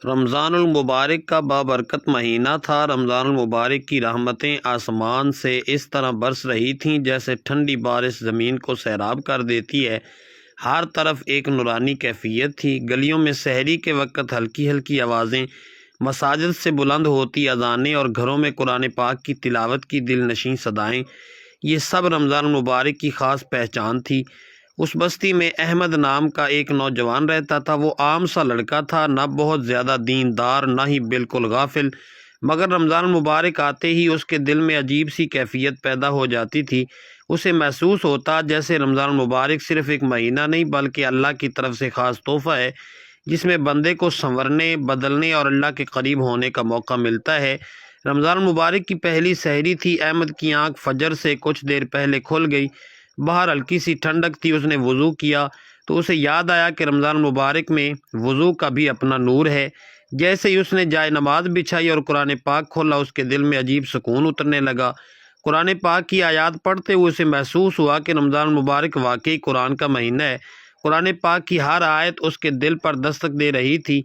رمضان المبارک کا بابرکت مہینہ تھا۔ رمضان المبارک کی رحمتیں آسمان سے اس طرح برس رہی تھیں جیسے ٹھنڈی بارش زمین کو سیراب کر دیتی ہے۔ ہر طرف ایک نورانی کیفیت تھی۔ گلیوں میں سحری کے وقت ہلکی ہلکی آوازیں، مساجد سے بلند ہوتی اذانیں اور گھروں میں قرآن پاک کی تلاوت کی دل نشیں صدائیں، یہ سب رمضان المبارک کی خاص پہچان تھی۔ اس بستی میں احمد نام کا ایک نوجوان رہتا تھا۔ وہ عام سا لڑکا تھا، نہ بہت زیادہ دیندار نہ ہی بالکل غافل، مگر رمضان المبارک آتے ہی اس کے دل میں عجیب سی کیفیت پیدا ہو جاتی تھی۔ اسے محسوس ہوتا جیسے رمضان المبارک صرف ایک مہینہ نہیں بلکہ اللہ کی طرف سے خاص تحفہ ہے، جس میں بندے کو سنورنے، بدلنے اور اللہ کے قریب ہونے کا موقع ملتا ہے۔ رمضان المبارک کی پہلی سحری تھی۔ احمد کی آنکھ فجر سے کچھ دیر پہلے کھل گئی۔ باہر ہلکی سی ٹھنڈک تھی۔ اس نے وضو کیا تو اسے یاد آیا کہ رمضان المبارک میں وضو کا بھی اپنا نور ہے۔ جیسے ہی اس نے جائے نماز بچھائی اور قرآن پاک کھولا، اس کے دل میں عجیب سکون اترنے لگا۔ قرآن پاک کی آیات پڑھتے ہوئے اسے محسوس ہوا کہ رمضان المبارک واقعی قرآن کا مہینہ ہے۔ قرآن پاک کی ہر آیت اس کے دل پر دستک دے رہی تھی۔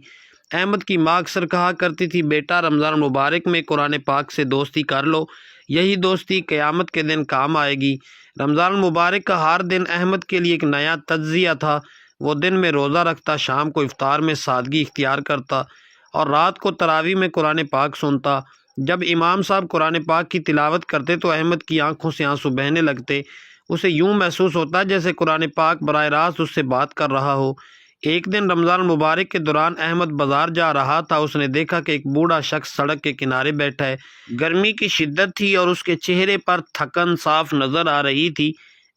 احمد کی ماں اکثر کہا کرتی تھی، بیٹا رمضان المبارک میں قرآن پاک سے دوستی کر لو، یہی دوستی قیامت کے دن کام آئے گی۔ رمضان المبارک کا ہر دن احمد کے لیے ایک نیا تجزیہ تھا۔ وہ دن میں روزہ رکھتا، شام کو افطار میں سادگی اختیار کرتا اور رات کو تراویح میں قرآن پاک سنتا۔ جب امام صاحب قرآن پاک کی تلاوت کرتے تو احمد کی آنکھوں سے آنسو بہنے لگتے۔ اسے یوں محسوس ہوتا جیسے قرآن پاک براہ راست اس سے بات کر رہا ہو۔ ایک دن رمضان المبارک کے دوران احمد بازار جا رہا تھا۔ اس نے دیکھا کہ ایک بوڑھا شخص سڑک کے کنارے بیٹھا ہے۔ گرمی کی شدت تھی اور اس کے چہرے پر تھکن صاف نظر آ رہی تھی۔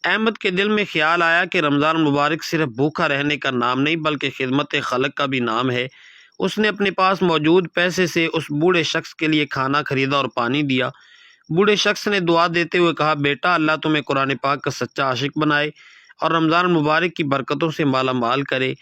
احمد کے دل میں خیال آیا کہ رمضان المبارک صرف بھوکا رہنے کا نام نہیں بلکہ خدمت خلق کا بھی نام ہے۔ اس نے اپنے پاس موجود پیسے سے اس بوڑھے شخص کے لیے کھانا خریدا اور پانی دیا۔ بوڑھے شخص نے دعا دیتے ہوئے کہا، بیٹا اللہ تمہیں قرآن پاک کا سچا عاشق بنائے اور رمضان المبارک کی برکتوں سے مالا مال کرے۔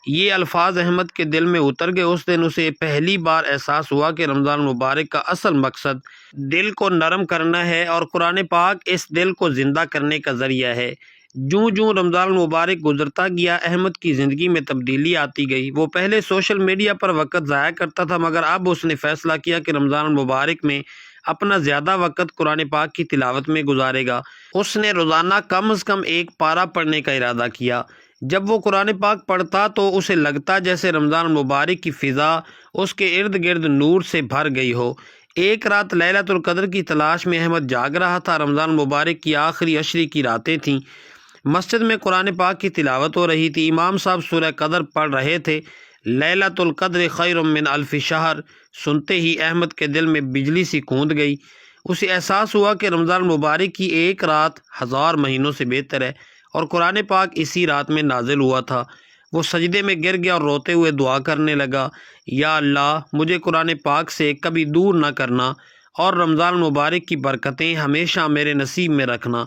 یہ الفاظ احمد کے دل میں اتر گئے۔ اس دن اسے پہلی بار احساس ہوا کہ رمضان المبارک کا اصل مقصد دل کو نرم کرنا ہے اور قرآن پاک اس دل کو زندہ کرنے کا ذریعہ ہے۔ جوں جوں رمضان المبارک گزرتا گیا، احمد کی زندگی میں تبدیلی آتی گئی۔ وہ پہلے سوشل میڈیا پر وقت ضائع کرتا تھا، مگر اب اس نے فیصلہ کیا کہ رمضان المبارک میں اپنا زیادہ وقت قرآن پاک کی تلاوت میں گزارے گا۔ اس نے روزانہ کم از کم ایک پارہ پڑھنے کا ارادہ کیا۔ جب وہ قرآن پاک پڑھتا تو اسے لگتا جیسے رمضان المبارک کی فضا اس کے ارد گرد نور سے بھر گئی ہو۔ ایک رات لیلۃ القدر کی تلاش میں احمد جاگ رہا تھا۔ رمضان المبارک کی آخری عشرے کی راتیں تھیں۔ مسجد میں قرآن پاک کی تلاوت ہو رہی تھی۔ امام صاحب سورہ قدر پڑھ رہے تھے، لیلۃ القدر خیر من الف شہر۔ سنتے ہی احمد کے دل میں بجلی سی کوند گئی۔ اسے احساس ہوا کہ رمضان المبارک کی ایک رات 1000 مہینوں سے بہتر ہے اور قرآن پاک اسی رات میں نازل ہوا تھا۔ وہ سجدے میں گر گیا اور روتے ہوئے دعا کرنے لگا، یا اللہ مجھے قرآن پاک سے کبھی دور نہ کرنا اور رمضان المبارک کی برکتیں ہمیشہ میرے نصیب میں رکھنا۔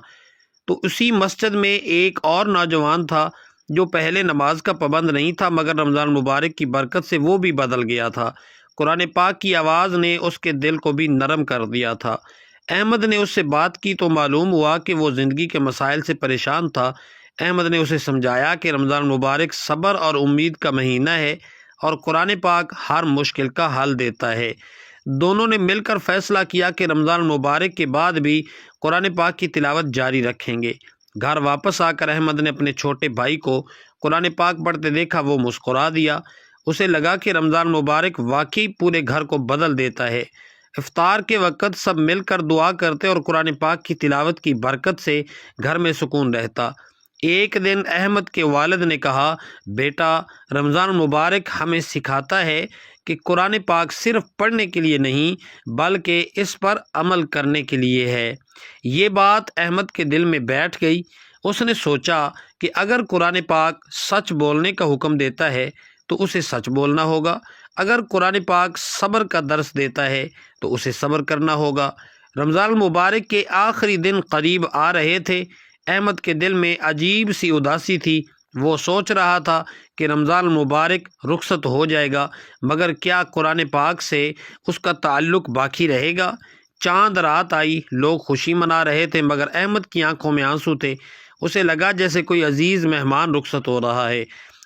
تو اسی مسجد میں ایک اور نوجوان تھا جو پہلے نماز کا پابند نہیں تھا، مگر رمضان المبارک کی برکت سے وہ بھی بدل گیا تھا۔ قرآن پاک کی آواز نے اس کے دل کو بھی نرم کر دیا تھا۔ احمد نے اس سے بات کی تو معلوم ہوا کہ وہ زندگی کے مسائل سے پریشان تھا۔ احمد نے اسے سمجھایا کہ رمضان المبارک صبر اور امید کا مہینہ ہے اور قرآن پاک ہر مشکل کا حل دیتا ہے۔ دونوں نے مل کر فیصلہ کیا کہ رمضان المبارک کے بعد بھی قرآن پاک کی تلاوت جاری رکھیں گے۔ گھر واپس آ کر احمد نے اپنے چھوٹے بھائی کو قرآن پاک پڑھتے دیکھا۔ وہ مسکرا دیا۔ اسے لگا کہ رمضان المبارک واقعی پورے گھر کو بدل دیتا ہے۔ افطار کے وقت سب مل کر دعا کرتے اور قرآن پاک کی تلاوت کی برکت سے گھر میں سکون رہتا۔ ایک دن احمد کے والد نے کہا، بیٹا رمضان المبارک ہمیں سکھاتا ہے کہ قرآن پاک صرف پڑھنے کے لیے نہیں بلکہ اس پر عمل کرنے کے لیے ہے۔ یہ بات احمد کے دل میں بیٹھ گئی۔ اس نے سوچا کہ اگر قرآن پاک سچ بولنے کا حکم دیتا ہے تو اسے سچ بولنا ہوگا، اگر قرآن پاک صبر کا درس دیتا ہے تو اسے صبر کرنا ہوگا۔ رمضان المبارک کے آخری دن قریب آ رہے تھے۔ احمد کے دل میں عجیب سی اداسی تھی۔ وہ سوچ رہا تھا کہ رمضان المبارک رخصت ہو جائے گا، مگر کیا قرآن پاک سے اس کا تعلق باقی رہے گا؟ چاند رات آئی، لوگ خوشی منا رہے تھے، مگر احمد کی آنکھوں میں آنسو تھے۔ اسے لگا جیسے کوئی عزیز مہمان رخصت ہو رہا ہے۔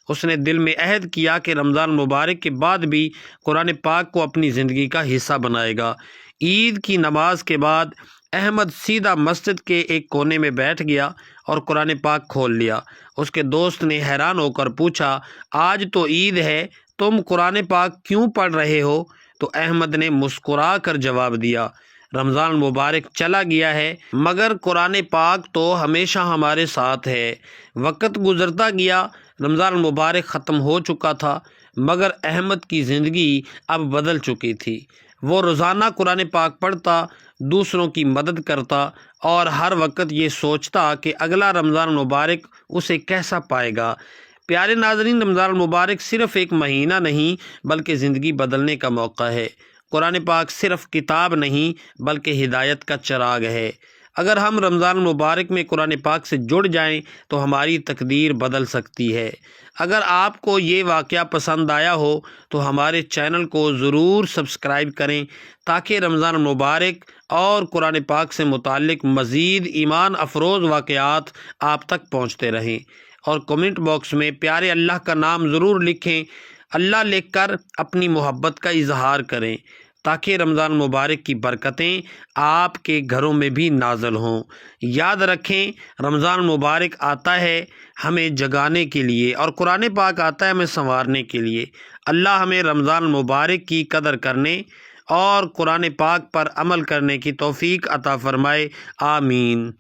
اس نے دل میں عہد کیا کہ رمضان مبارک کے بعد بھی قرآن پاک کو اپنی زندگی کا حصہ بنائے گا۔ عید کی نماز کے بعد احمد سیدھا مسجد کے ایک کونے میں بیٹھ گیا اور قرآن پاک کھول لیا۔ اس کے دوست نے حیران ہو کر پوچھا، آج تو عید ہے، تم قرآن پاک کیوں پڑھ رہے ہو؟ تو احمد نے مسکرا کر جواب دیا، رمضان مبارک چلا گیا ہے مگر قرآن پاک تو ہمیشہ ہمارے ساتھ ہے۔ وقت گزرتا گیا، رمضان مبارک ختم ہو چکا تھا مگر احمد کی زندگی اب بدل چکی تھی۔ وہ روزانہ قرآن پاک پڑھتا، دوسروں کی مدد کرتا اور ہر وقت یہ سوچتا کہ اگلا رمضان مبارک اسے کیسا پائے گا۔ پیارے ناظرین، رمضان المبارک صرف ایک مہینہ نہیں بلکہ زندگی بدلنے کا موقع ہے۔ قرآن پاک صرف کتاب نہیں بلکہ ہدایت کا چراغ ہے۔ اگر ہم رمضان المبارک میں قرآن پاک سے جڑ جائیں تو ہماری تقدیر بدل سکتی ہے۔ اگر آپ کو یہ واقعہ پسند آیا ہو تو ہمارے چینل کو ضرور سبسکرائب کریں تاکہ رمضان المبارک اور قرآن پاک سے متعلق مزید ایمان افروز واقعات آپ تک پہنچتے رہیں، اور کمنٹ باکس میں پیارے اللہ کا نام ضرور لکھیں، اللہ لکھ کر اپنی محبت کا اظہار کریں تاکہ رمضان مبارک کی برکتیں آپ کے گھروں میں بھی نازل ہوں۔ یاد رکھیں، رمضان مبارک آتا ہے ہمیں جگانے کے لیے اور قرآن پاک آتا ہے ہمیں سنوارنے کے لیے۔ اللہ ہمیں رمضان مبارک کی قدر کرنے اور قرآن پاک پر عمل کرنے کی توفیق عطا فرمائے، آمین۔